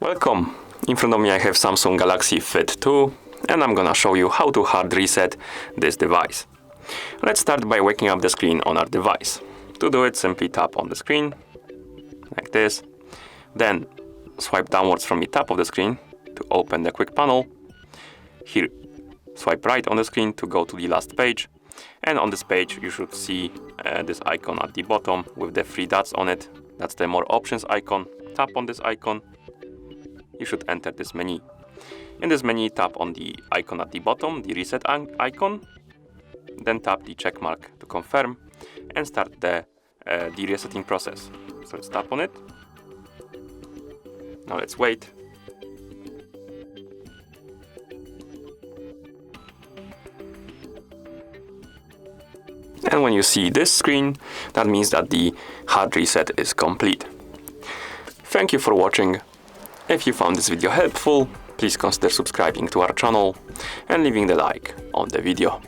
Welcome! In front of me I have Samsung Galaxy Fit 2 and I'm gonna show you how to hard reset this device. Let's start by waking up the screen on our device. To do it, simply tap on the screen, like this. Then swipe downwards from the top of the screen to open the quick panel. Here, swipe right on the screen to go to the last page. And on this page you should see this icon at the bottom with the 3 dots on it. That's the More Options icon. Tap on this icon. You should enter this menu. In this menu, tap on the icon at the bottom, the reset icon. Then tap the check mark to confirm and start the resetting process. So let's tap on it. Now let's wait. And when you see this screen, that means that the hard reset is complete. Thank you for watching. If you found this video helpful, please consider subscribing to our channel and leaving the like on the video.